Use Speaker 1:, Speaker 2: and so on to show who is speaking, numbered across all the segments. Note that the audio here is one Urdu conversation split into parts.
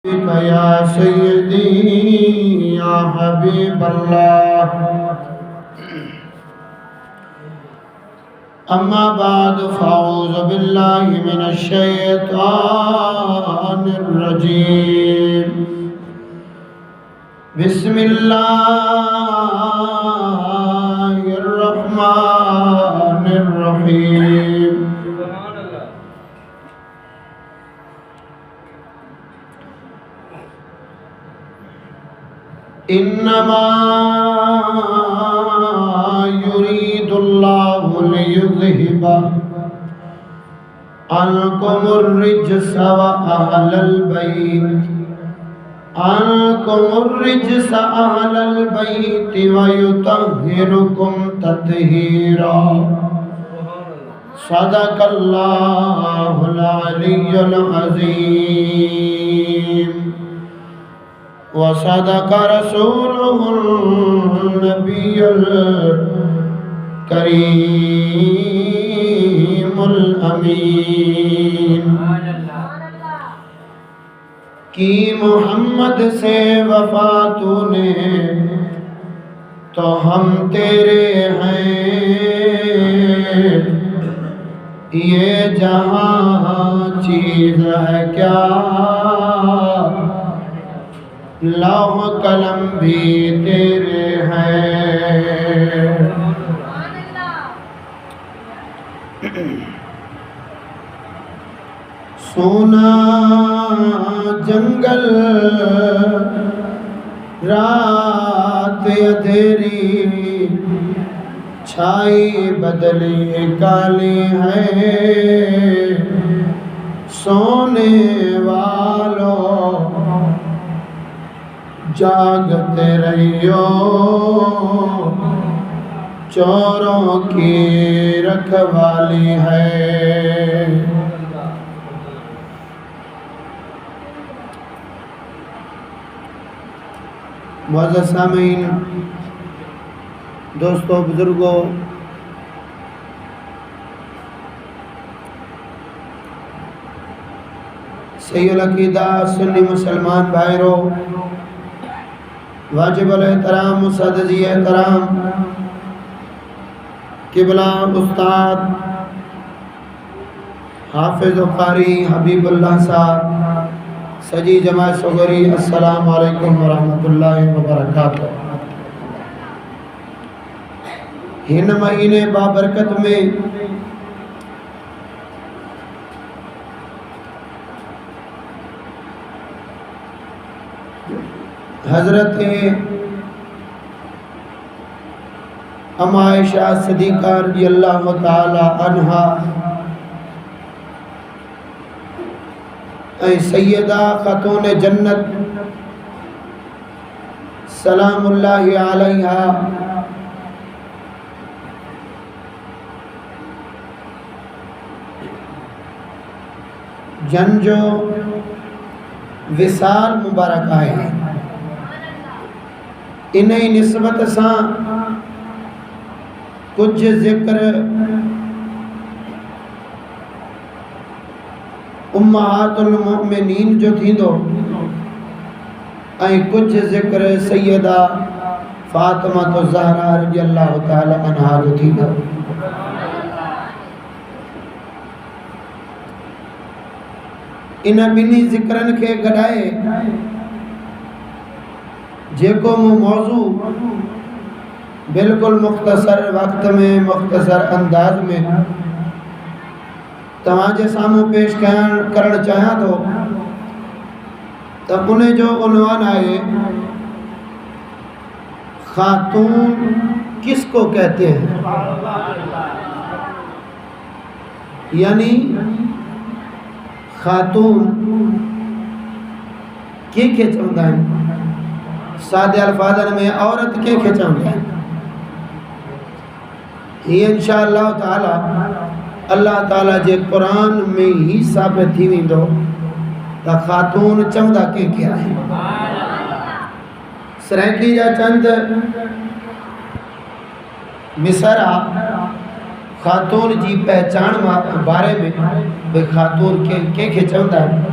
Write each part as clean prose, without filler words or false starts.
Speaker 1: یا سیدی یا حبیب اللہ اما بعد فاعوذ باللہ من الشیطان الرجیم بسم اللہ الرحمن الرحیم انما يريد الله ليذهب عنكم الرجس أهل البيت ويطهركم تطهيرا صدق الله العلي العظيم وصدق رسوله النبي الكريم الأمين کی محمد سے وفا تو نے تو ہم تیرے ہیں یہ جہاں چیز ہے کیا لوح قلم بھی تیرے ہیں سونا جنگل رات اندھیری چھائی بدلی کالی ہے سونے والوں جاگتے رہیو چوروں کی رکھوالی ہے معزز سامعین دوستوں بزرگوں صحیح العقیدہ سنی مسلمان بھائیرو واجب الاحترام مسددی احترام قبلہ استاد حافظ و قاری حبیب اللہ صاحب سجی جماعت صغری السلام علیکم ورحمۃ اللہ وبرکاتہ ہن مہینے بابرکت میں حضرت ام عائشہ صدیقہ رضی اللہ تعالی عنہا اے سیدہ خاتون جنت سلام اللہ علیہا جنجو وصال مبارک آئے ہیں انہیں نسبت ساں کچھ ذکر امہات المؤمنین جو تھی دو اے کچھ ذکر سیدہ فاطمہ الزہرا رضی اللہ تعالی عنہا جو تھی دو انہیں بنی ذکرن کے گڑائے جیکو موضوع بالکل مختصر وقت میں مختصر انداز میں تماجے ساموں پیش کرنا چاہاں تو انہیں جو عنوان آئے خاتون کس کو کہتے ہیں یعنی خاتون کی چاہتا ہے سادے الفاظ میں عورت کے چاہتا ہے یہ انشاءاللہ تعالی اللہ تعالیٰ جے قرآن میں ہی ثابت تھی ویندو تا خاتون چمدا کے کیا ہے سرائکی جا چند مصرع خاتون جی پہچان بارے میں بے خاتون کے چمدا ہے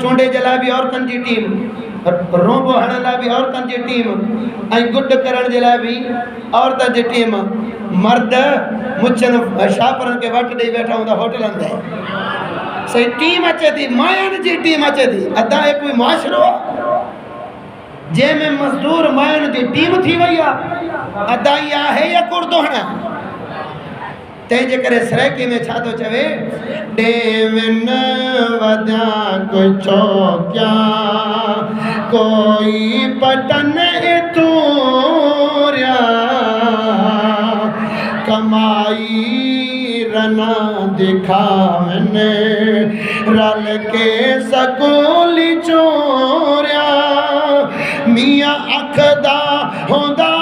Speaker 1: چونڈے جلا بھی عورتن جی ٹیم روبو ہڑن لا بھی عورتن جی ٹیم گڈ کرن جلا بھی عورتن جی ٹیم مرد مچھن شاپرن کے وقت دے بیٹھا ہوں دا ہوٹل اندے صحیح ٹیم اچھے تھی مائن جی ٹیم اچھے تھی ادا ہے کوئی معاشرو جے میں مزدور مائن جی ٹیم تھی ویا ادا یا ہے یا کردو ہنا تیجے کرے سریکی میں چھا تو چوے ڈیون ودیاں کوئی چوکیا کوئی بٹن توریا کمائی رنا دکھاونے رل کے سکولی چوریا میاں اکھدا ہوندہ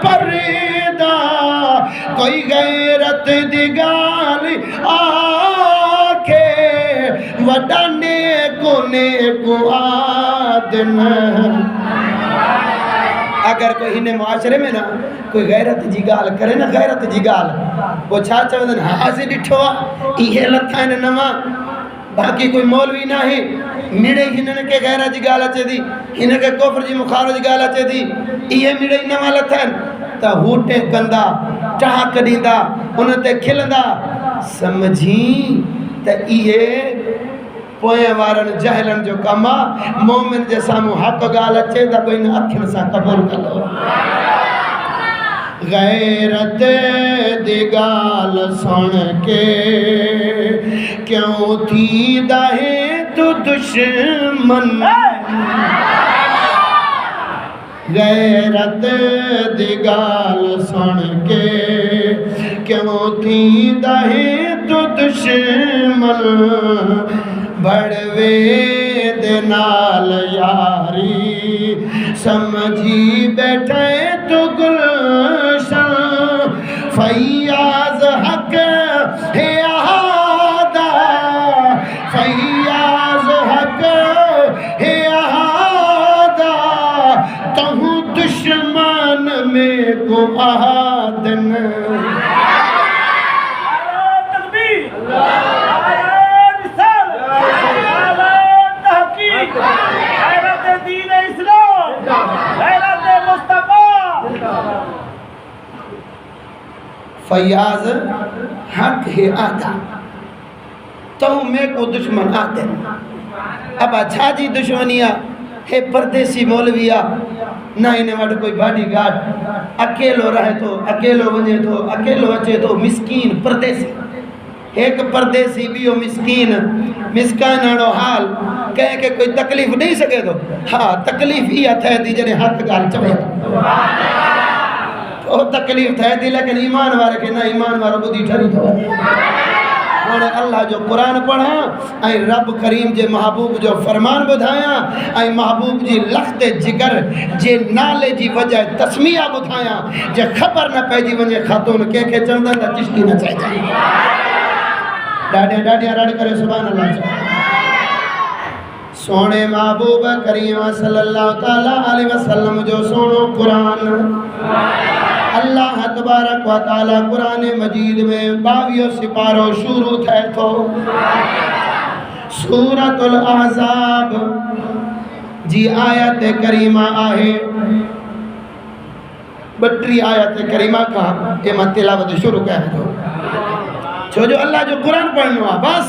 Speaker 1: پردہ کوئی غیرت دی گال آکے وڈانے کو آدن اگر کوئی ہنے معاشرے میں نا کوئی غیرت جی گال کرے نا غیرت جی گال وہ چھا چودن ہاں سے ڈٹھوا یہ لتھا ہے نما باقی کوئی مولوی نہ ہے میڑے ہنن کے غیرت جی گال اچھے دی ہنن کے کفر جی مخارج جی گال اچھے دی یہ میڑے نما لتھا ہے تا ہوٹے کندہ ٹاک دیندہ انہوں تے کھلندہ سمجھی تا یہ پوئے وارن جہلن جو کما مومن جیسا مو حق گال اچھے تا کوئی نہ اکھن سا قبول کرو غیرت دی گال سن کے کیوں تھی داہے تو دشمن غیرت دی گال سن کے کیوں تھی داہے تو دشمن بڑوے دے نال یاری سمجھی بیٹھے تو گلشن فیاض حق ہے آہدہ فیاض حق ہے آہدہ تہوں دشمن میں کو آدن فیاض حق ہے آدھا تو میں کو دشمن آتے اب اچھا جی دشمنیاں ہے پردیسی مولویہ نہ انہیں وڈ کوئی باڈی گارڈ اکیلو رہے تو اکیلو بنے تو اکیلو اچھے تو مسکین پردیسی ایک پردیسی بھی ہو مسکین آنو حال کہے کہ کوئی تکلیف نہیں سکے تو ہاں تکلیف ہی آتا ہے دیجنے حق گال چوئے وہ تکلیف تھا دی لیکن ایمان وارے کہ نہ ایمان وارے بدھی ٹھری تو اور اللہ جو قرآن پڑھا اے رب کریم جے محبوب جو فرمان بدھایا اے محبوب جی لخت جگر جے نالے جی وجہ تسمیہ بدھایا جے خبر نہ پہ جی ونجے خاتون کے چندن دا چشتی نہ چاہیے ڈاڈیاں رڑ کرے سبحان اللہ چاہیے سونے محبوب کریم صلی اللہ تعالیٰ علیہ وسلم جو سونو قرآن اللہ تبارک و تعالیٰ قرآن مجید میں 22 سپاروں شروع تھے تو سورۃ الاحزاب جی آیت کریمہ آئے 32 آیت کریمہ کا میں تلاوت شروع کہہ دو جو اللہ جو قرآن پڑھنوا بس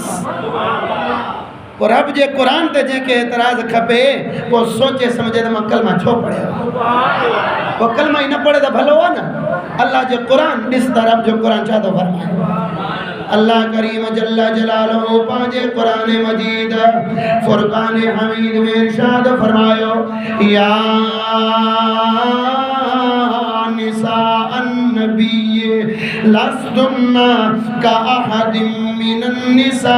Speaker 1: اور اب جے قرآن تے جے کے اعتراض کھپے وہ سوچے سمجھے تو میں کلمہ چھو پڑے وہ کلمہ ہی نہ پڑے تو بھلو ہوا نا اللہ جے قرآن اس طرف جو قرآن چاہ تو فرمائے اللہ کریم جل جلالہ پانچے قرآن مجید فرقان حمید میں ارشاد فرمائیو یا نساء النبی لستن کا احد من النساء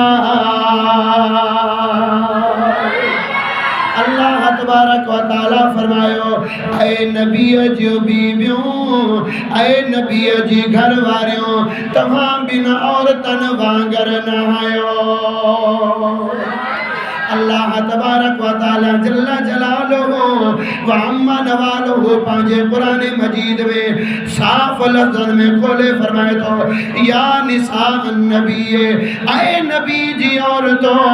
Speaker 1: اللہ تبارک و تعالیٰ فرمائیو اے نبی جو بیبیوں اے نبی جی گھر واریوں تمام بنا عورتن وانگر نہ آئیو اللہ تبارک و تعالی جل جلالہ و عما نوالہ پانچے قرآن مجید میں صاف لفظ میں کھولے فرمائے تو یا نساء النبی، اے نبی جی عورتوں،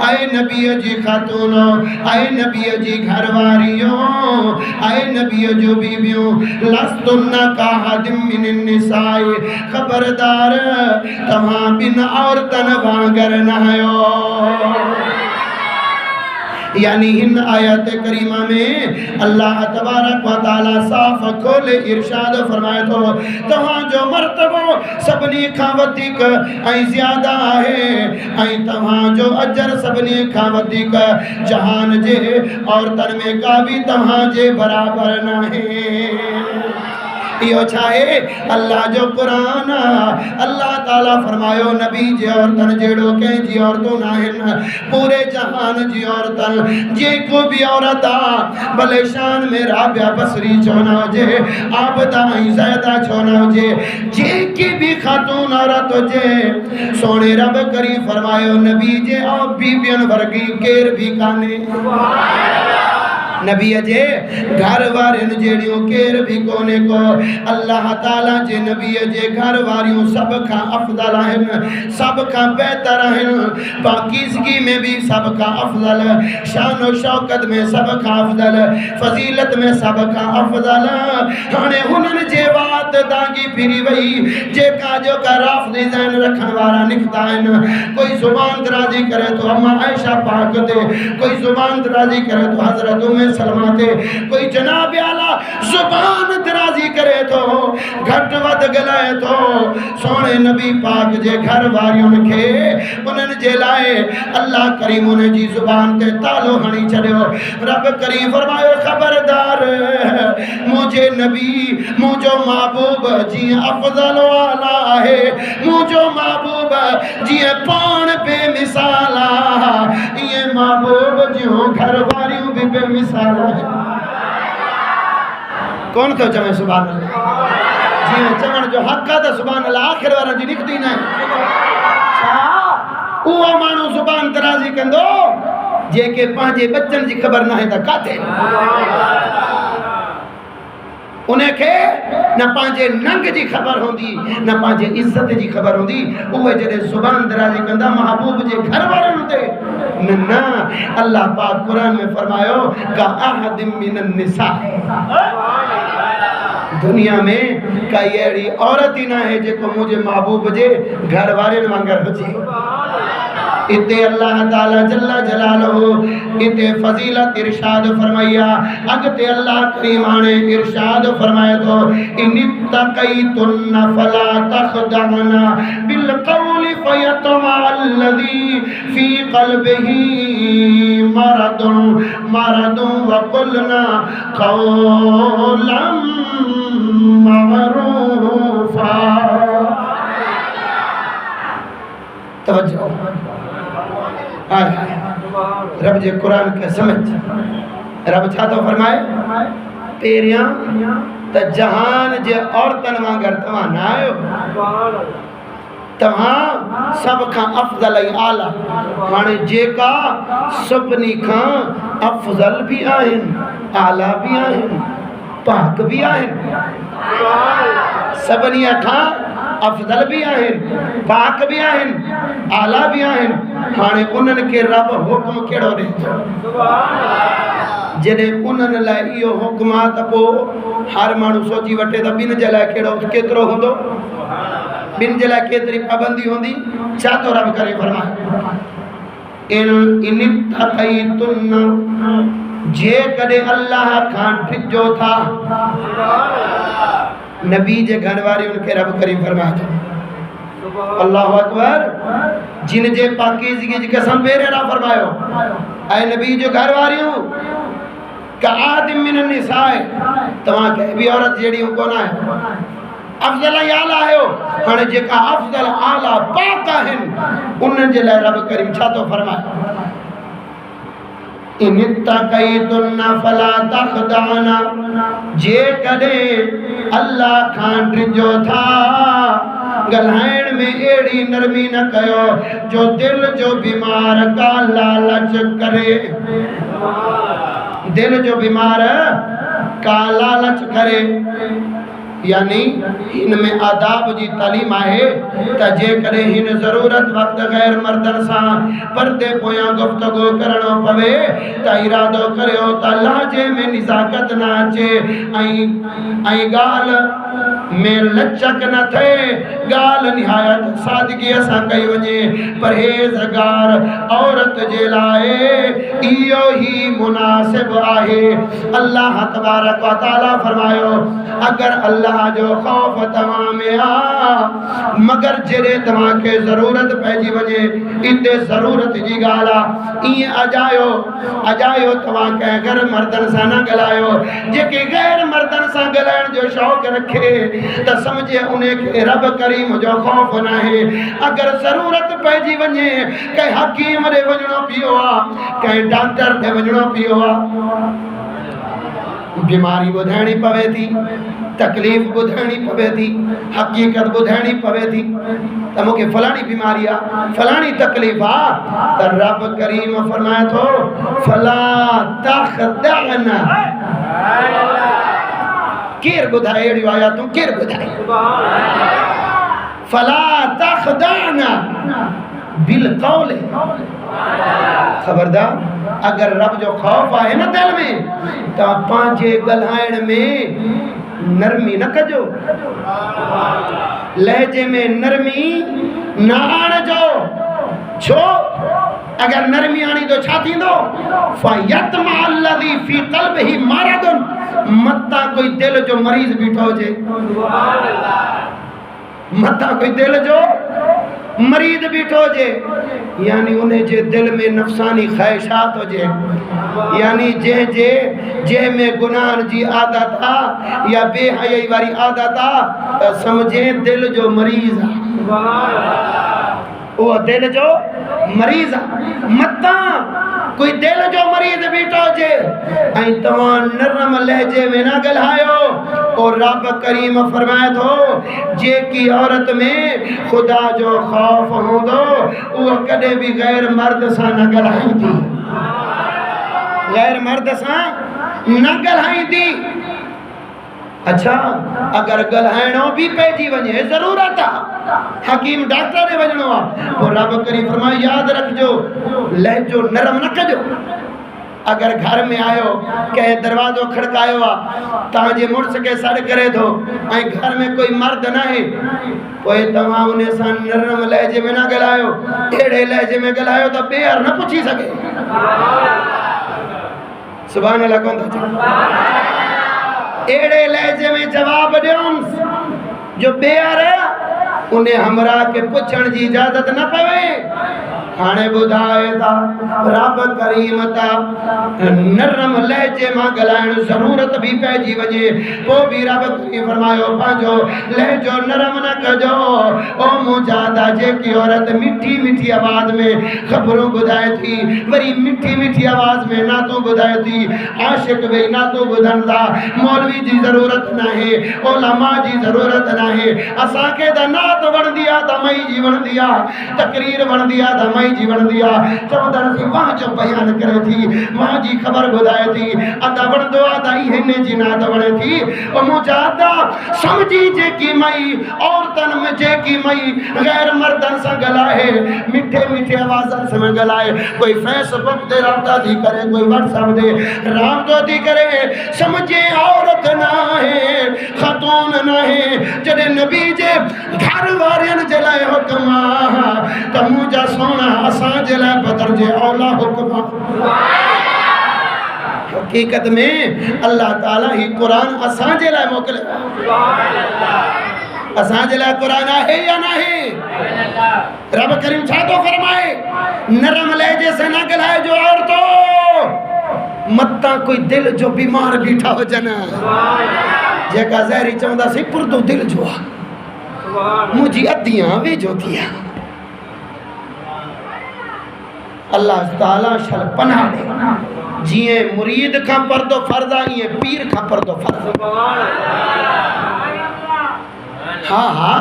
Speaker 1: اے نبی جی خاتونوں، اے نبی جی گھر واریوں، اے نبی جو بیویوں، لستن کاحد من النساء، خبردار تمہاں بن عورتن وانگر نہ ہو۔ یعنی ان آیات کریمہ میں اللہ تبارک و تعالی صاف کھولے ارشاد فرمائے تو وہاں جو مرتبہ سبنی کھاوتی کا ای زیادہ ہے، ای تمہاں جو اجر سبنی کھاوتی کا جہان جے اور تن میں کا بھی تمہاں جے برابر نہ ہے۔ یہ چھائے اللہ جو قرآن اللہ تعالیٰ فرمایو نبی جی عورتن جیڑو کہیں جی عورتوں ناہن پورے جہان جی عورتن جے کو بھی عورتا بلے شان میں رابعہ بصری چھونا ہو جے عابدہ زیدہ چھونا ہو جے کی بھی خاتون عورت ہو جے سونے رب کریم فرمایو نبی جے اور بیبین ورگی کیر بھی کانے نبی جے گھر وارن جیڑیوں کیر بھی کونے کو اللہ تعالیٰ جے نبی جے گھر واریوں سب کا افضل ہیں، سب کا بہتر ہیں، پاکیزگی میں بھی سب کا افضل، شان و شوکت میں سب کا افضل، فضیلت میں سب کا افضل۔ ہنے ہنن جے بات دانگی پھری وئی جے کا جو کا رافضی ذہن رکھن وارا نکتا ہے، کوئی زبان درازی کرے تو اما عائشہ پاک دے، کوئی زبان درازی کرے تو حضرت سلماتے، کوئی جناب اعلیٰ زبان درازی کرے تو گھٹ ود گلائے تو سونے نبی پاک جے گھر واریوں کے انہن جے لائے اللہ کریم انہیں جی زبان تے تالو ہنی چڑھو۔ رب کریم فرمائے خبردار مجھے نبی مجھو محبوب جی افضل والا ہے، مجھو محبوب جی پان بے مثالا، یہ محبوب جیوں گھر واریوں بھی بے مثالا ہے۔ کون تو چمیں سبحان اللہ جی چمن جو حق کا تھا سبحان اللہ آخر وارا جی نکتی نہیں اوہ مانو زبان درازی کندو جے کے پانچے بچن جی خبر نہ ہے تا کاتے انہیں کہ نہ پانچے ننگ جی خبر ہوندی نہ پانچے عزت جی خبر ہوندی اوہ جدے زبان درازی کندہ محبوب جے گھر وارن ہوتے نہ اللہ پاک قرآن میں فرمایو کہ احد من النساء دنیا میں کئی ایڑی عورت ہی نہ ہے جے کو مجھے محبوب جے گھر وارن وانگر ہو جے اتے اللہ تعالی جل جلالہ اتے فضیلت ارشاد فرمایا اگتے اللہ کریمانے ارشاد فرمایا تو ان اتقیتن فلا تخدعن بالقول فیطمع الذی فی قلبہ مرض وقلنا قولا معروفا۔ توجہ رب جے قرآن کے سمجھ رب چھاتا فرمائے پیریاں تا جہان جے عورتن وانگر تمہاں نہ آئے ہو تمہاں سب کھاں افضل ای آلہ مانے جے کا سپنی کھاں افضل بھی آئین آلہ بھی آئین پاک بھی آئین سبنی کھاں افضل بھی آئین پاک بھی آئین آلہ بھی آئین ہانے انہن کے رب حکم کیڑو رہتا جنہیں انہن لائیو حکمات پو ہر مانو سوچی وٹے دا بین جلائے کیڑو کترو ہوندو بین جلائے کتری پابندی ہوندی چاہتو رب کرے فرمائے ان اتقیتن جے کدے اللہ کھان ٹھک جو تھا نبی جے گھنواری ان کے رب کریم فرمائے تھا اللہ اکبر جن جے پاکیزگی جی قسم پیرے را فرمائیو اے نبی جو گھنواری ہوں کہ آدم من النساء تمہاں کہ بھی عورت جیڑی ہوں کون آئے افضل آلہ ہے ہاں جے کا افضل آلہ پاکا ہیں انہوں جے لئے رب کریم چھاتو فرمائے ان اتقیتن فلا تخدعن جے کدے اللہ کھانٹ جو تھا گلائن میں ایڑی نرمی نہ کہو جو دل جو بیمار کا لالچ کرے، دل جو بیمار کا لالچ کرے، یعنی ان میں آداب جی تعلیم آئے تا جے کرے ہن ضرورت وقت غیر مردن سا پردے پویاں گفتگو کرنو پوے تا ارادو کرے ہو تا لاجے میں نزاکت نہ آچے آئی گال میں لچک نہ تھے، گال نہایت سادگی ایسا کئی وجے پرہیزگار عورت جلائے ایو ہی مناسب آئے۔ اللہ تبارک و تعالیٰ فرمائیو اگر اللہ جو خوف تمام مگر جڑے تمام کے ضرورت پیجی وجے اندے ضرورت جی گالا این اجائیو تمام کے غیر مردن سا نہ گلائیو جے کہ غیر مردن سا گلائن جو شوق رکھے تا سمجھے انہیں کہ رب کریم جو خوف نہ ہے۔ اگر ضرورت پیجی وجے کہ حکیم دے وجنو پیوا کہ ڈاکٹر دے وجنو پیوا، بیماری بدھانی پوے تھی، تکلیف بدھانی پوے تھی، حقیقت بدھانی پوے تھی، تمہوں کہ فلانی بیماری فلانی تکلیف تا رب کریم فرمائے تو فلا تخدعنا، کیر بدھائے ایڈیو آیا تم کیر بدھائے فلا تخدعنا بالقول، خبردار اگر رب جو خوف آئے نا دل میں تا پانچے گلائن میں نرمی نہ کجو، لہجے میں نرمی نہ آن جو چھو اگر نرمی آنی تو چھاتی دو فَيَتْمَعَ الَّذِي فِي قَلْبِهِ مَرَضٌ، متا کوئی دل جو مریض بیٹھو جے، متا کوئی دل جو مریض بیٹھو جے، یعنی انہیں جے دل میں نفسانی خواہشات ہو جے، یعنی جے میں گناہ جی عادت یا بے حیائی واری عادت سمجھیں دل جو مریض وہ دل جو مریض متا کوئی دل جو مریض بیٹھو جے این توان نرم لہجے میں نہ گلھائیو، اور رب کریم فرمائے تو جے کی عورت میں خدا جو خوف ہو دو وہ کدے بھی غیر مرد سا نہ گلھائیں تھی، غیر مرد سا نہ گلھائیں تھی۔ اچھا اگر گلہائنوں بھی پیجی ونجے ضرورت حکیم ڈاکٹر نے وجنوا تو رب کریم فرمائے یاد رکھ جو لہجو نرم نہ کجو، اگر گھر میں آئیو کہ دروازو کھڑکائیو تاجے مرس کے سڑ کرے دو گھر میں کوئی مرد نہ ہے کوئی تمام انہیں سا نرم لہجے میں نہ گلائیو، ایڑے لہجے میں گلائیو تو بیر نہ پوچھی سکے، سبحان اللہ کون تھا ایڑے لہجے میں جواب دیوں جو بے آرے انہیں ہمراہ کے پچھن جی اجازت نہ پوے، کھانے بدھائے تا رب کریم تا نرم لہجے ماں گلائن ضرورت بھی پیجی وجے وہ بھی رب کریم فرمایو پانچو لہجو نرم نہ کجو، او مجادہ جے کی عورت مٹھی مٹھی آواز میں خبروں بدھائے تھی، وری مٹھی مٹھی آواز میں نہ تو بدھائے تھی، عاشق بھی نہ تو بدھن دا، مولوی جی ضرورت نہ ہے، علماء جی ضرورت نہ ہے، اسا کے دا نات بن دیا دا مئی جی بن دیا، تقریر بن دیا دا مئی جی بن دیا، چودہ سی وہاں جو بیان کرے تھی وہاں جی خبر بدھائے تھی، ادا بن دو آدھا ہی ہنے جی نات بنے تھی، و مجادہ سمجھی جے کی مئی عورتن میں جے کی مئی غیر مردن سا گلائے، مٹھے مٹھے آوازن سے میں گلائے، کوئی فیس بک دے رابطہ دی کرے، کوئی واٹساپ دے رابطہ دی کرے، سمجھے عورت نہ ہے خاتون نہ ہے، جڑے نبی جے گھر وارین جلائے حکمہ تموجہ سونا اساں جلائے بدر جے اولا حکمہ۔ حقیقت میں اللہ تعالیٰ ہی قرآن اساں جلائے موکلے، اساں جلائے قرآن ہے یا نہیں؟ رب کریم چھاتو فرمائے نرم لہجے سے نہ گلائے جو عورتوں متا کوئی دل جو بیمار بیٹھا ہو جنا جے کا زہری چوندہ سی پردو دل جو مجھے ادیاں بھی جو دیا، اللہ تعالیٰ شل پناہ دے جیئے مرید کا پردو فرضا یہ پیر کا پردو فرضا، ہاں ہاں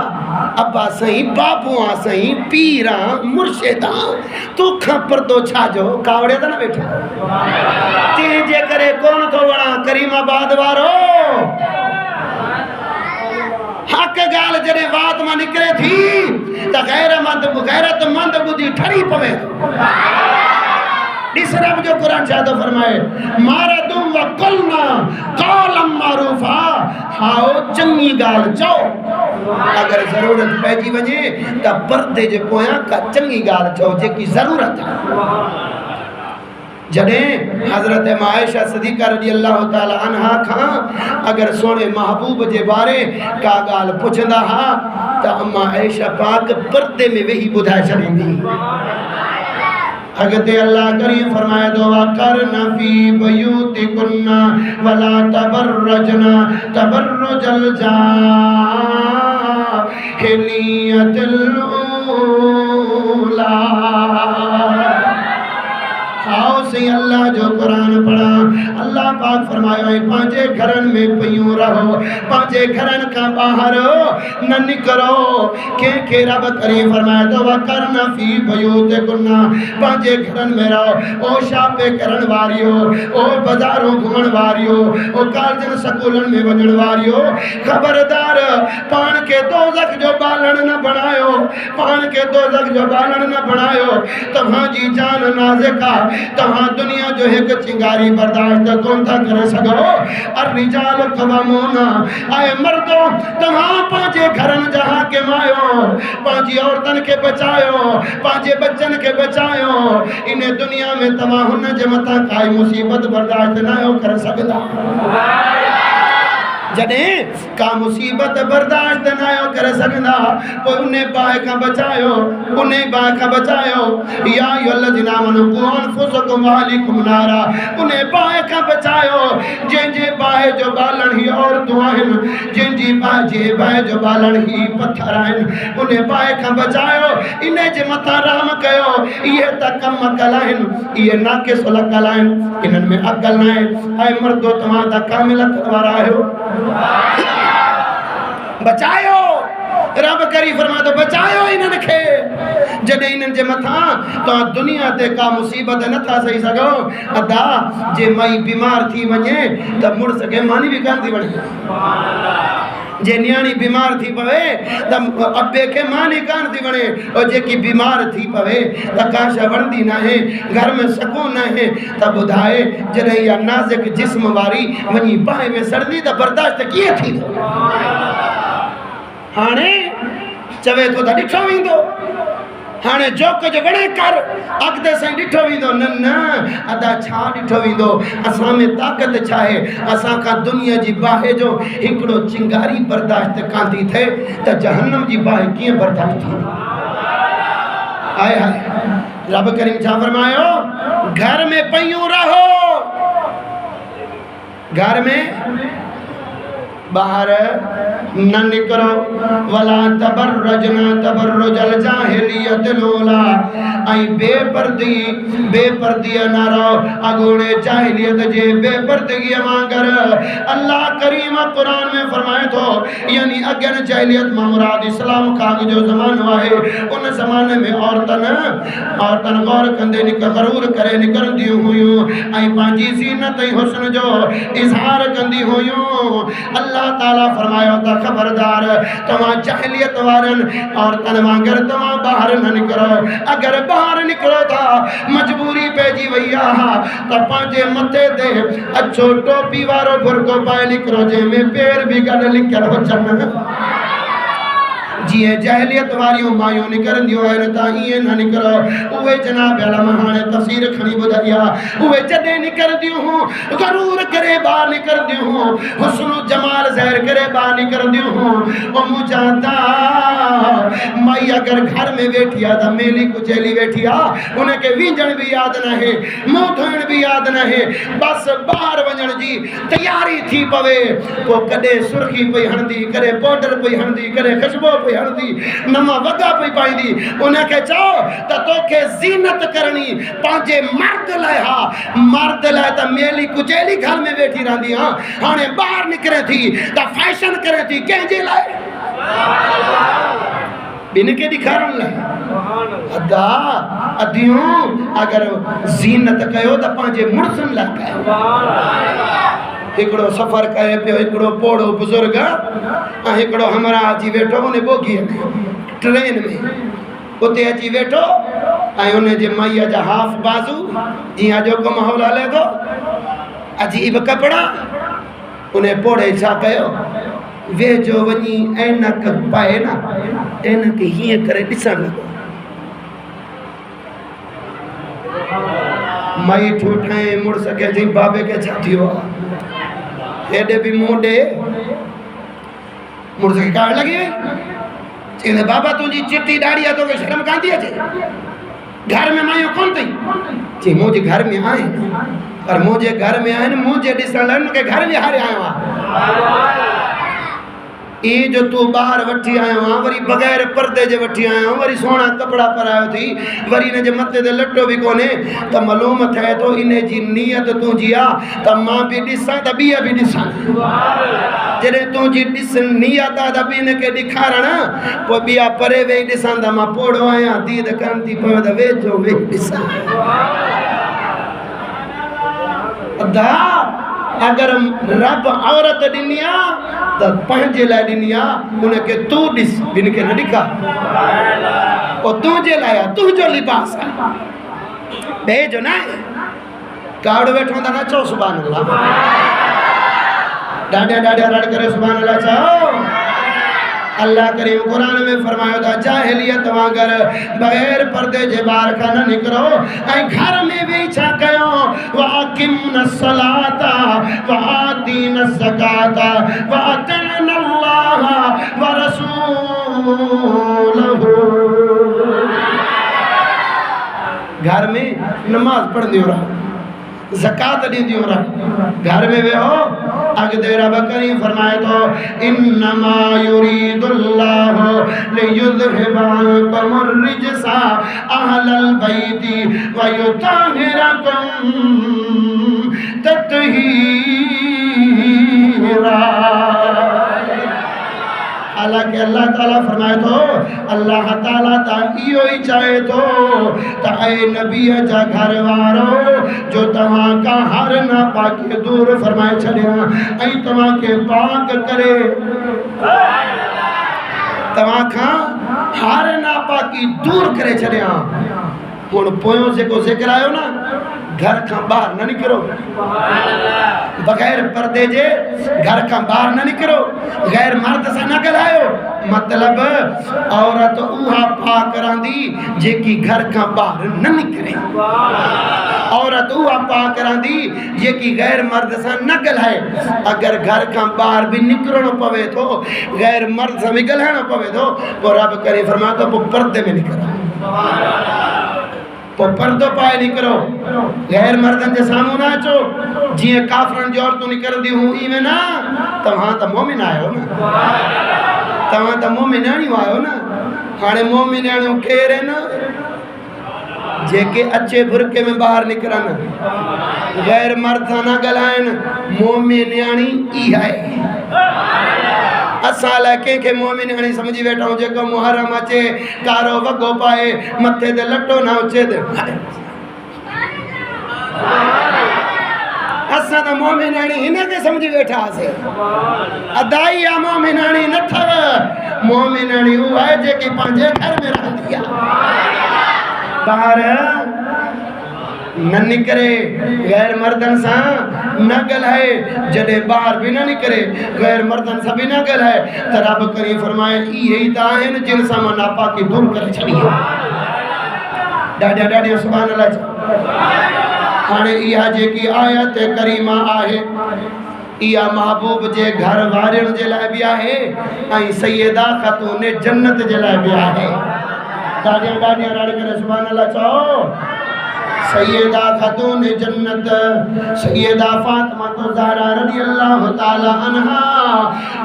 Speaker 1: ابا سہی بابو آ سہی پیراں مرشداں تو کھاں پردو چھا جو کاوڑے دا نہ بیٹھا تیجے کرے کون تو وڑا کریم آباد وارو حق گال جڑے وات ماں نکرے تھی تا غیرت مند بدھی ٹھری پوے اس رب جو قرآن شاہدہ فرمائے ماردم و قلنا قولا معروفا ہاؤ چنگی گال چاو اگر ضرورت پیجی ونجے تا پردے جو پویاں کا چنگی گال چاو جے کی ضرورت ہے جنہیں حضرت عائشہ صدیقہ رضی اللہ تعالی عنہ کھاں اگر سونے محبوب جے بارے کا گال پوچھدا ہا تا اما عائشہ پاک پردے میں وہی بدھائے چڑھیں دی اگتے اللہ کریم فرمائے دو وَقَرْنَ فِي بَيُوتِكُنَّ وَلَا تَبَرَّجْنَ تَبَرُّجَ الْجَاهِلِيَّةِ الْأُولَى آؤ سی اللہ جو قرآن پڑھا اللہ پاک فرمایا ہے پانچے گھرن میں پیوں رہو پانچے گھرن کا باہر نہ نکرو کہ رب کریم فرمایا تو وَقَرْنَ فِي بَيُوتِكُنَّ پانچے گھرن میں رہو او شاپے کرن واریو او بازاروں گھمن واریو او کالجن سکولن میں وجن واریو خبردار پان کے دوزخ جو بالن نہ بنایو پان کے دوزخ جو بالن نہ بنایو تمہاں جی جان نازکا تہاں دنیا جو ہے کہ چنگاری برداشت کون تھا کر سکو الرجال قوامون آئے مردوں تہاں پانچے گھرن جہاں کے مایو پانچی عورتن کے بچایو پانچے بچن کے بچایو انہیں دنیا میں تماہن جمتا کائی مصیبت برداشت نہ ہو کر سکتا جنہیں کا مصیبت برداشت نہ کر سکنا کوئی انہیں باہے کا بچایو انہیں باہے کا بچایو یا ایو اللہ جنامن کو انفسکم والیکم نارا انہیں باہے کا بچایو جن جے باہے جو بالن ہی اور دعائن جن جی باہے جو بالن ہی پتھر آئن انہیں باہے کا بچایو انہیں جے مطا رحم کہو یہ تکم کلائن یہ ناکس لکلائن انہن میں اقل نائے اے مردو تمہاں کاملت وارا ہے بچایو رب کری فرما تو بچایو انہن کھے جنہیں انہن جے متھاں تو دنیا تے کا مصیبت نہ تھا صحیح سگو ادا جے مائی بیمار تھی ونجے تب مڑ سکے مانی بھی کان تھی بڑی جے نیانی بیمار تھی پوے تب ابے کے مانی کان تھی بڑے اور جے کی بیمار تھی پوے تب کاشا وردی نہ ہے گھر میں سکون نہ ہے تب بدھائے جنہیں یا نازک جسم واری ونی باہے میں سردی تب برداشت کیے تھی ہانے چوے تو دا ڈٹھو ویندو ہانے جو کچھ وڑے کر اگدے سے ڈٹھو ویندو نہ ادا چھا ڈٹھو ویندو اساں میں طاقت چھائے اساں کا دنیا جی باہے جو ہکڑو چنگاری برداشت کاندی تھے تا جہنم جی باہے کیے برداشت تھا آئے آئے رب کریم چھا فرمائیو گھر میں پیوں رہو گھر میں باہر نہ نکرو ولا تبرجنا تبرج الجاہلیت الاولی ای بے پردی نہ رہو اگوڑے جاہلیت جے بے پردگی مانگر اللہ کریم قرآن میں فرمائے تو یعنی اگر جاہلیت مراد اسلام کا جو زمانہ ہے ان زمانے میں عورتن غور کندے غرور کرے نکر دی ہویوں ای پانچی زینت حسن جو اظہار کندی ہویوں اللہ تعالیٰ فرمایا ہوتا خبردار تمہاں جاہلیت وارن اور تنوانگر تمہاں باہر نہ نکلو اگر باہر نکلو تھا مجبوری پیجی ویا تا پانچے متے دے اچھو ٹوپی وارو بھرکو پائے نکلو جے میں پیر بھی گڑ لکھل ہو چنگ جیے جاہلیت واریوں مایوں نکرن دیو ہے نتا ہی نہ نکرو اوے جناب علمہانے تفسیر کھنی بدھیا اوے جدے نکر دیو ہوں غرور کرے باہر نکر دیو ہوں حسن و جمال ظاہر کرے باہر نکر دیو ہوں او مجھاتا مائی اگر گھر میں بیٹھیا تھا میلی کچھلی بیٹھیا انہیں کے وینجن بھی یاد نہ ہے منہ دھوئن بھی یاد نہ ہے بس باہر ونجن جی تیاری تھی پوے وہ کدے سرخی پہ ہندی کرے پاؤڈر پہ ہندی کرے خوشبو پہ ہندی نما وگا پہ پائی دی انہیں کہ چاہو تا تو کہ زینت کرنی پانچے مرد لائے تا میلی کچھلی گھر میں بیٹھی رہن دی ہاں باہر نکرے تھی تا فیشن کرے تھی کہیں جے لائے بن کے دکھارن لے ادا ادیوں اگر زینت کہو تو پانچے مرسن لے کہو ایکڑو سفر کہے پہ ایکڑو پوڑو بزرگا ایکڑو ہمارا آجی بیٹھو انہیں بوگی ہے ٹرین میں اتے اچھی بیٹھو انہیں جے مائیہ جا ہاف بازو جیہاں جو کو محولہ لے گو عجیب کپڑا انہیں پوڑے چھا کہو وے جو ونی اینک پائے نا اینک ہی کرے ڈسن لگو مائی ٹھوٹھائیں مڑ سکے جی بابے کے چھاتی ہوا ایڈے بھی موڈے مڑ سکے کار لگی ہوئی چیزے بابا تجھی چٹی ڈاڑی ہے تو کہ شرم کان دیا چھے گھر میں مائیوں کون تھی چی مجھے گھر میں آئیں اور مجھے گھر میں آئیں مجھے ڈسن لگن کہ گھر میں ہارے آئیں وہاں ای جو تو باہر وٹھی آئے ہوں وری بغیر پردے جے وٹھی آئے ہوں وری سونا کپڑا پر آئے تھی وری نے جے متے دے لٹو بھی کونے تا معلوم تھے تو انہیں جی نیت تو جیا تا ماں بھی ڈسا تا بیا بھی ڈسا جنہیں تو جی ڈس نیت تا بین کے دکھا رہنا وہ بیا پرے وے ڈسان دا ماں پوڑو آیا دید کانتی پوڑ دا وے جو وے ڈسا دا اگر رب عورت دنیا تو پہنجے لائے دنیا انہیں کہ تو ڈس بن کے نہ دکھا اور تو جے لایا تو جو لباس ہے بے جو نہ ہے کاڑو بیٹھوں دا نہ چاہو سبحان اللہ ڈاڈیا ڈاڈیا رڑ کرے سبحان اللہ چاہو اللہ کریم قرآن میں فرمایا تھا جاہلیت وانگر بغیر پردے جے بار کا نہ نکرو اے گھر میں بھی چھا کہو وَأَقِمْنَ الصَّلَاةَ وَآتِينَ الزَّكَاةَ وَأَطِعْنَ اللَّهَ وَرَسُولَهُ گھر میں نماز پڑھ دیو رہا زکاة دی دیو رہا گھر میں بھی ہو اگر دے رب کریم فرمائے تو انما یرید اللہ لیذہب عنکم الرجس اہل البیت ویطہرکم تطہیرا حالانکہ اللہ تعالیٰ فرمائے تو اللہ تعالیٰ تا ایو ہی چاہے تو تا اے نبی جا گھر وارو جو تمہاں کا ہر ناپاکی دور فرمائے چھڑیا اے تمہاں کے پاک کرے تمہاں کا ہر ناپاکی دور کرے چھڑیا ان پویوں سے کو ذکر آئے ہو نا گھر کا باہر نہ نکرو بغیر پردے جے گھر کا باہر نہ نکرو غیر مرد سے نہ گلائیو مطلب عورت اوہا پاک راندی جے کی گھر کا باہر نہ نکرے عورت اوہا پاک راندی جے کی غیر مرد سے نہ گلائے اگر گھر کا باہر بھی نکرنو پوے تو غیر مرد سے بھی گلائنو پوے تو وہ رب کرے فرماتا وہ پردے میں نکرا تو پردو پائے نہیں کرو غیر مردن جے سامو نہ چو جیے کافرن جو عورتوں نکر دی ہوں ای میں نا تمہاں تا مومن آئے ہو نا تمہاں تا مومن آئے ہو نا کھانے مومن آئے ہوں کہہ نا جے کے اچھے بھرکے میں باہر نکرانا غیر مردہ نہ گلائن مومن آنی ای آئے اسالہ کے مومن آنی سمجھی بیٹھا ہوں جے کو محرم اچھے کارو وگو پائے متھے دے لٹو نہ اچھے دے اسا دا مومن آنی انہیں کے سمجھی بیٹھا سے ادائی یا مومن آنی نہ تھا مومن آنی ہوا ہے جے کی پانچے گھر میں رہ دیا باہر نہ نکرے غیر مردن سا نہ گلائے جڑے باہر بھی نہ نکرے غیر مردن سا بھی نہ گلائے تراب کریم فرمائے یہی دائن جن سا منا پاکی دور کرے چھڑی ڈاڈیا ڈاڈیا سبحان اللہ چھا ہانے یہ جے کی آیت کریمہ آہے یا محبوب جے گھر وارن جے لائے بھی آہے آئی سیدہ خاتون جنت جے لائے بھی آہے ڈاڈیا ڈاڈیا راڑ کرے سبحان اللہ چاہو سیدہ خاتون جنت سیدہ فاطمہ زہرا رضی اللہ تعالی عنہا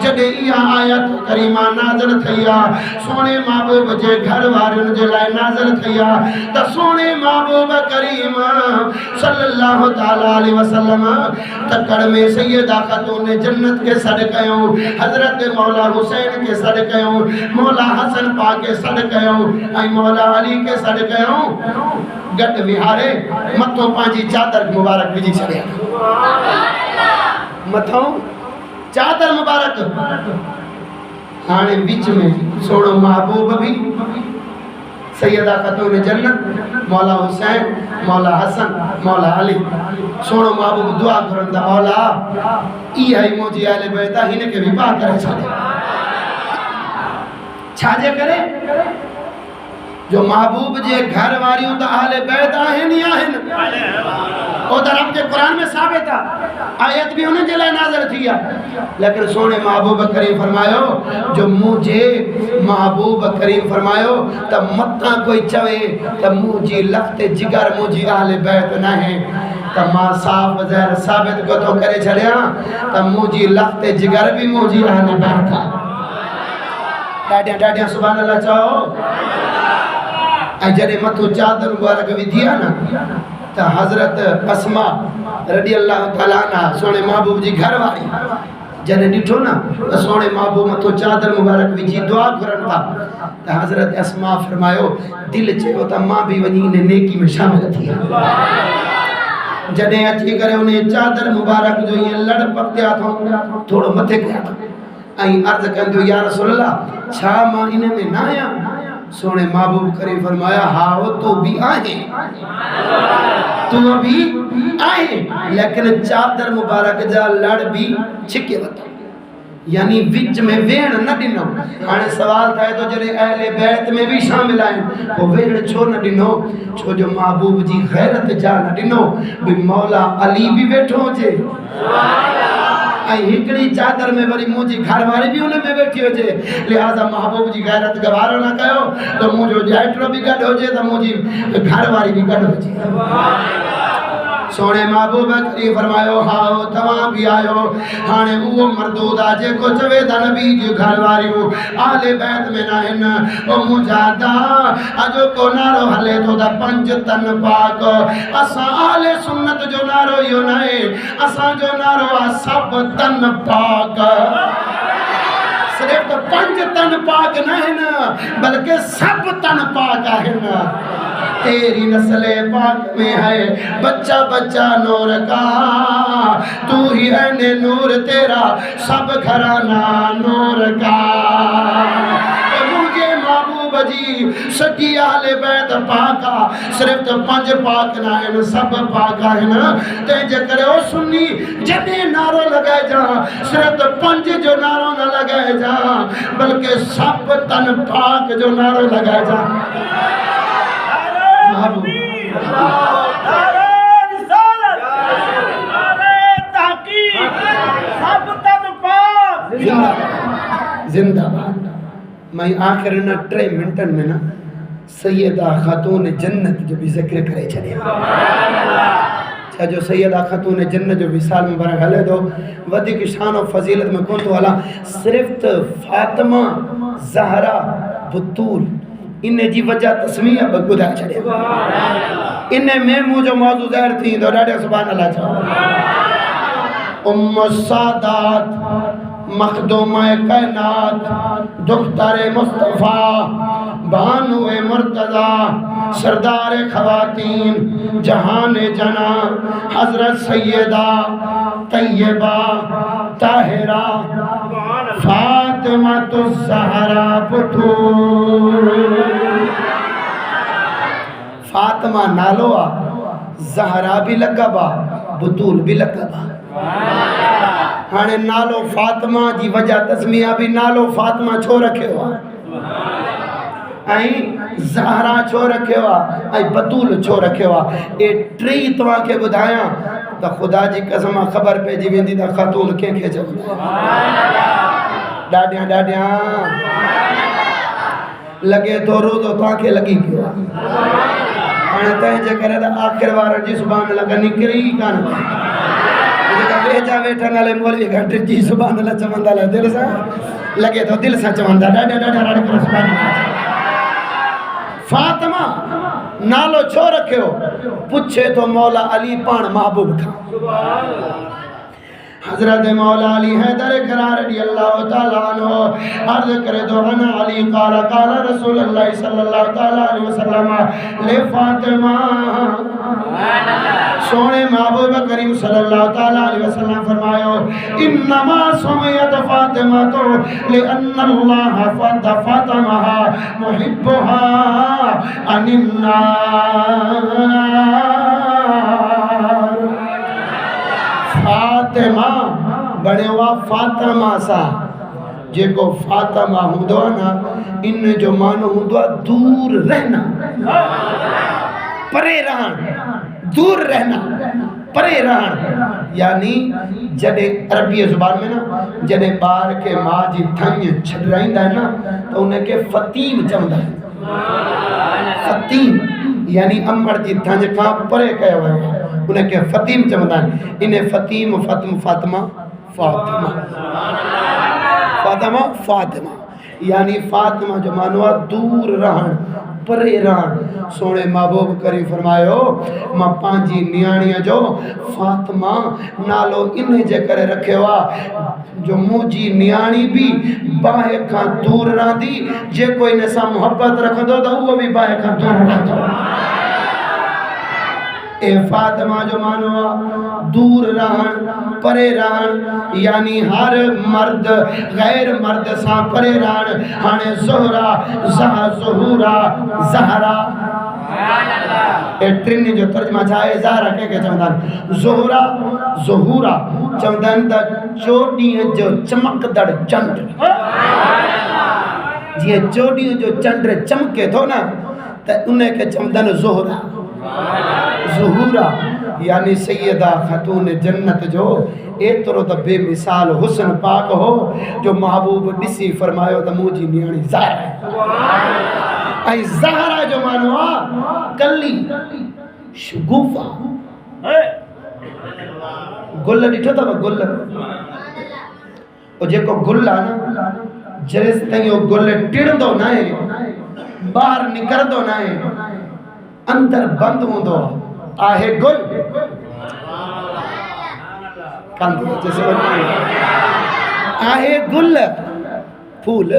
Speaker 1: جڑے یہ آیت کریمہ نازل تھیا سونے محبوب جے گھر وارن جے لائے نازل تھیا تا سونے محبوب کریم صلی اللہ تعالی علیہ وسلم تکڑ میں سیدہ خاتون جنت کے صدقیوں حضرت مولا حسین کے صدقیوں مولا حسن پاک کے صدقیوں اے مولا علی کے صدقیوں گٹ وہارے متوں پانچی چادر مبارک بجی چھڑیا متوں چادر مبارک آنے بیچ میں سوڑو محبوب بھی سیدہ خاتون جنت مولا حسین مولا حسن مولا علی سوڑو محبوب دعا کرن دا مولا ای ہے موجی آلے بیتا ہی نے کے بھی پاک کرے چھاجے کرے جو محبوب جے گھر واریوں دا اہل بیت آہن یا آہن او در رب کے قرآن میں ثابت ہے آیت بھی انہیں جلائے نازل تھیا لیکن سونے محبوب کریم فرمایو جو مجھے محبوب کریم فرمایو تب متاں کوئی چوے تب مجھے لفت جگر مجھے اہل بیت نہ ہے تب ماں صاف ظاہر ثابت کو تو کرے چھڑیا تب مجھے لفت جگر بھی مجھے اہل بیت تھا ڈاڈیاں سبحان اللہ چاہو جڑے متو چادر مبارک بھی دیا نا تا حضرت اسما رضی اللہ تعالیٰ عنہ سونے محبوب جی گھر واری جڑے ڈٹھو نا سونے محبوب متو چادر مبارک بھی جی دعا کرن تھا تا حضرت اسما فرمایو دل چاہو تا ماں بھی ونی نے نیکی میں شامل تھی جڑے اچھی کرے انہیں چادر مبارک جو یہ لڑ پکتیا تھا تھوڑو متھے کیا تھا آئی عرض کندو یا رسول اللہ چھا ماں انہیں میں نہ آیا سونے محبوب کریم فرمایا ہاں تو بھی آئیں تو بھی آئیں لیکن چادر مبارک جا لڑ بھی چھکے بتا یعنی وچ میں ویڑ نہ ڈنو آنے سوال تھا ہے تو جنہیں اہل بیت میں بھی شامل آئیں وہ ویڑ چھو نہ ڈنو چھو جو محبوب جی غیرت جا نہ ڈنو بھی مولا علی بھی بیٹھو جے ہکڑی چادر میں بری مجھے گھر والی بھی انہیں میں بیٹھی ہو جے لہذا محبوب جی غیرت گوارو نہ کہو تو مجھے جائٹرو بھی گڑ ہو جے تو مجھے گھر والی بھی گڑ ہو جے سونے محبوب کریم فرمایو ہاں تمام بھی آئیو ہانے وہ مردود آجے کو چوے دا نبی جو گھر واریو آلے بیت میں نائن او مجادہ آجو کو نارو حلے تو دا پنج تن پاک اسا آلے سنت جو نارو یو نائے اسا جو نارو سب تن پاک صرف پنج تن پاک نہیں بلکہ سب تن پاک ہے تیری نسل پاک میں ہے بچہ بچہ نور کا تو ہی ہے نور تیرا سب گھرانہ نور کا مجھے محبوب جی سکی آل بیت پاکا صرف تو پنج پاک نہ ہیں سب پاکا ہیں تینجے کرے او سنی جنے نارو لگائے جا صرف تو پنج جو نارو نہ لگائے جا بلکہ سب تن پاک جو نارو لگائے جا محبوب زندہ باد میں آخر نہ 3 منٹن میں نا سیدہ خاتون جنت جو بھی ذکر کرے چلے اچھا جو سیدہ خاتون جنت جو وصال مبارک حلے دو ودی کی شان و فضیلت میں کون تو والا صرف فاطمہ زہرا بطول انہیں جی وجہ تسمیہ بگودہ چلے انہیں میں مجھے موضوع ظاہر تھی دو ڈاڑے سبحان اللہ چاہو ام السادات مخدومہ کائنات دختر مصطفیٰ بانو مرتضی سردار خواتین جہان جنا حضرت سیدہ طیبہ طاہرہ فاطمہ الزہرا بطول فاطمہ نالوا زہرا بھی لقبا بطول بھی لقبا ہانے نالو فاطمہ جی وجہ تسمیہ بھی نالو فاطمہ چھو رکھے ہوا آئیں زہرا چھو رکھے ہوا آئیں بطول چھو رکھے ہوا اے 3 تواں کے بدھایا تا خدا جی قسمہ خبر پہ جی ویندی تا خاتون کے کھیچے ڈاڈیاں ڈاڈیاں لگے تو روزو تاں کے لگی کیوں آنے تہیں کرے دا آخر وار جی سبحان اللہ کا نکری کان بیجا بیٹھا نالے مولوی گھنٹے جی سبحان اللہ چمندہ لے دل سا لگے تو دل سا چمندہ ڈاڑا ڈاڑا ڈاڑا کرو سبحان اللہ فاطمہ نالو چھو رکھے ہو پچھے تو مولا علی پان محبوب تھا حضرت مولا علی حیدر کرار رضی اللہ تعالیٰ عنہ عرض کرے تو انا علی قال قال رسول اللہ صلی اللہ تعالیٰ علیہ وسلم لے فاطمہ سونے محبوب کریم صلی اللہ تعالیٰ علیہ وسلم فرمایا انما سمیت فاطمہ تو لئن اللہ فاطمہ محبها عن النار فاطمہ بڑے ہوا فاطمہ سا جے کو فاطمہ ہوں دو نا ان جو مانو ہوں دو دور رہنا پرے رہن دور رہنا پرے رہن یعنی جڑے عربی زبان میں نا جڑے بار کے ماں جی تھنی چھڑ رہی دا ہے نا تو انہیں کے فتیم چمدہ ہے فتیم یعنی امر جی تھنی کہاں پرے کہے ہوئے ہیں انہیں کہ فتیم چمدان انہیں فتیم فاطمہ فاطمہ یعنی فاطمہ جو مانوا دور رہن پرے رہن سونے محبوب کریم فرمائے ماں پانچی نیانیاں جو فاطمہ نالو انہیں جے کرے رکھے ہوا جو مجھے نیانی بھی باہے کھاں دور رہ دی جے کوئی نسا محبت رکھ دو تو وہ بھی باہے کھاں دور رہ دو اے فاطمہ جو مانوا دور رہن پرے رہن یعنی ہر مرد غیر مرد ساں پرے رہن ہانے زہرا اے ٹرینی جو ترجمہ چاہے زہرا کہہ چمدان زہورا چمدان دا چوٹی جو چمک دڑ چند یہ چوٹی جو چند چمکے تھو نا تا انہیں کہ چمدان ظہورہ یعنی سیدہ خاتون جنت جو ایترو دا بے مثال حسن پاک ہو جو محبوب ڈسی فرمایو دا موجی نیانی زہرہ ہے ای زہرہ جو مانوا کلی شگوفہ گل ڈٹھو تھا گل او جے کو گل آنا جیس تنگی وہ گل ٹڑ دو نائے باہر نکر دو نائے اندر بند ہوں دو آہے گل جیسے آہے گل پھول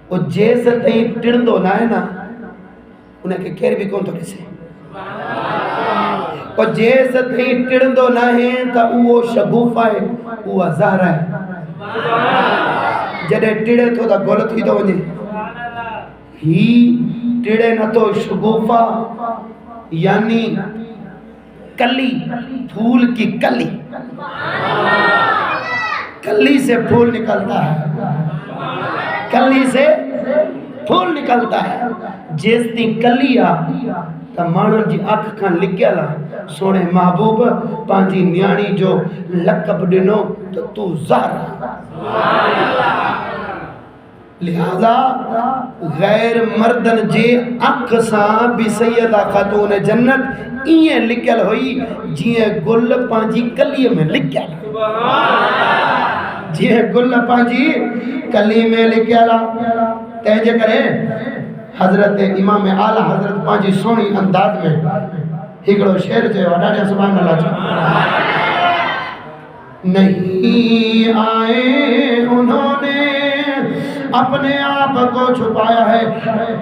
Speaker 1: وہ جیسے تہیں ٹڑندو نہ ہے نا انہیں کہ کیر بھی کون تو کسے وہ جیسے تہیں ٹڑندو نہ ہے تا وہ شگوفہ ہے وہ زہرہ ہے جڑے ٹڑے تو دا گل تھی تو ونجے ہی ٹڑے نہ تو شگوفہ یعنی کلی پھول کی کلی کلی سے پھول نکلتا ہے کلی سے پھول نکلتا ہے جیس تی کلی آ تا مانن جی آنکھ کھان لگیا سونے محبوب پانچی نیانی جو لقب ڈنو تو زہرا لہذا غیر مردن جے اکھ ساں بھی سیدہ خاتون جنت یہ لکھل ہوئی جیے گل پانچی کلی میں لکھل جیے گل پانچی کلی میں لکھل تیجے کرے حضرت امام اعلیٰ حضرت پانچی سونی انداز میں ہکڑو شعر جو ڈاڑیا سبحان اللہ جو نہیں آئے انہوں نے اپنے آپ کو چھپایا ہے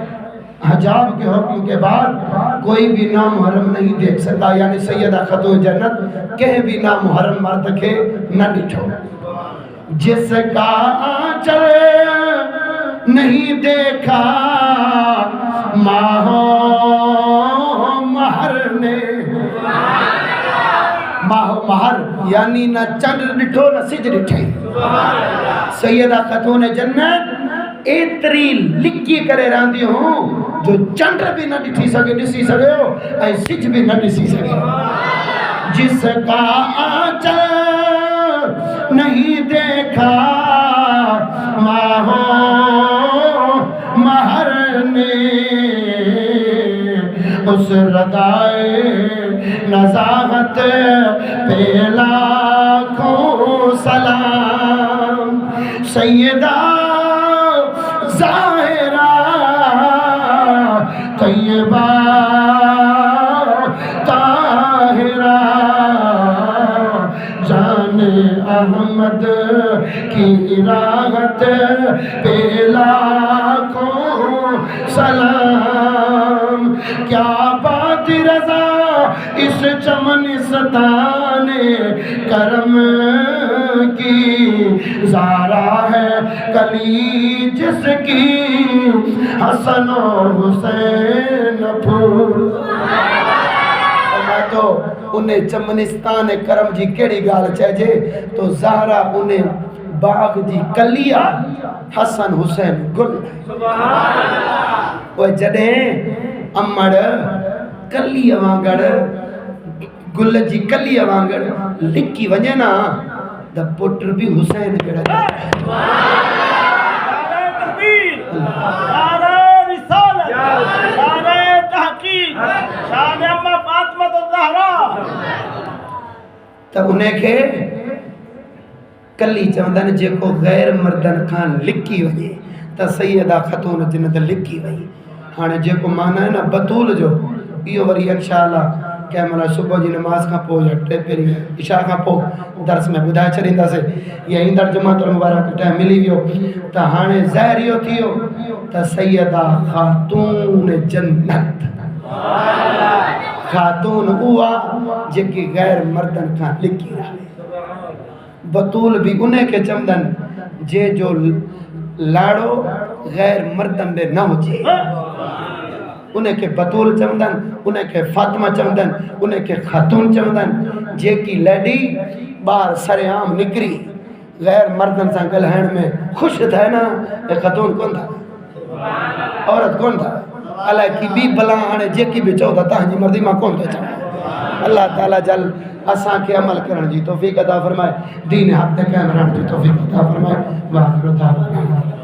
Speaker 1: حجاب کے حکم کے بعد کوئی بھی نامحرم نہیں دیکھ سکتا یعنی سیدہ خاتون جنت کہیں بھی نامحرم مرد کے نہ ڈٹھو جس کا آنچل نہیں دیکھا ماہو مہر نے ماہو مہر یعنی نہ چند ڈٹھو نہ سج ڈٹھے سیدہ خاتون جنت ایتری لکی کرے راندی ہوں جو چند بھی نہ ڈٹھی ڈسی سکے ہو اے سج بھی نہ ڈسی سکے جس کا آنچل نہیں دیکھا ماہو مہر نے اس ردائے نزاہت پہ لاکھوں سلام سیدہ ظاہرہ طیبہ طاہرہ جان احمد کی راحت پہ لاکھوں سلام کیا بات رضا اس چمنستان کرم کی زارا ہے کلی جس کی حسن و حسین پھول میں تو انہیں چمنستان کرم جی کیڑی گال چاہجے تو زہرا انہیں باغ جی کلیا حسن حسین گل وہ جڑیں امڑ کلی وانگڑ گل جی کلی وانگڑ لکی وجے نا دا پٹر بھی حسین کڑا
Speaker 2: نعرہ تکبیر نعرہ رسالت نعرہ تحقیق شان اما فاطمہ الزہرا
Speaker 1: تا انہیں کے کلی چوندن جے کو غیر مردن کھان لکی وجے تا سیدہ خاتون جنت لکی وئی ہانے جے کو مانا ہے نا بطول جو یہ وری انشاءاللہ کہ منا صبح جی نماز کا پو یا ٹے پیری عشاء کا پو درس میں بدائے چرندہ سے یہ اندر جماعت المبارک ٹائم ملی ویو تا ہانے ظاہریو تھیو تا سیدہ خاتون جنت خاتون ہوا جے کی غیر مردن کھان لکی رہا بطول بھی انہیں کے چمدن جے جو لاڑو غیر مردن دے نہ ہو جے انہیں کے بطول چمدن انہیں کے فاطمہ چمدن انہیں کے خاتون چمدن جے کی لیڈی بار سر عام نکری غیر مردن سے گلہن میں خوش تھا نا ایک خاتون کون تھا عورت کون تھا اللہ کی بھی بلان آنے جے کی بھی چودہ تھا جی مردی ماں کون تھا چاہتا اللہ تعالیٰ جل اساں کے عمل کرن جی توفیق عطا فرمائے دین حق تے قائم رہن جی توفیق عطا فرمائے واخر دعوانا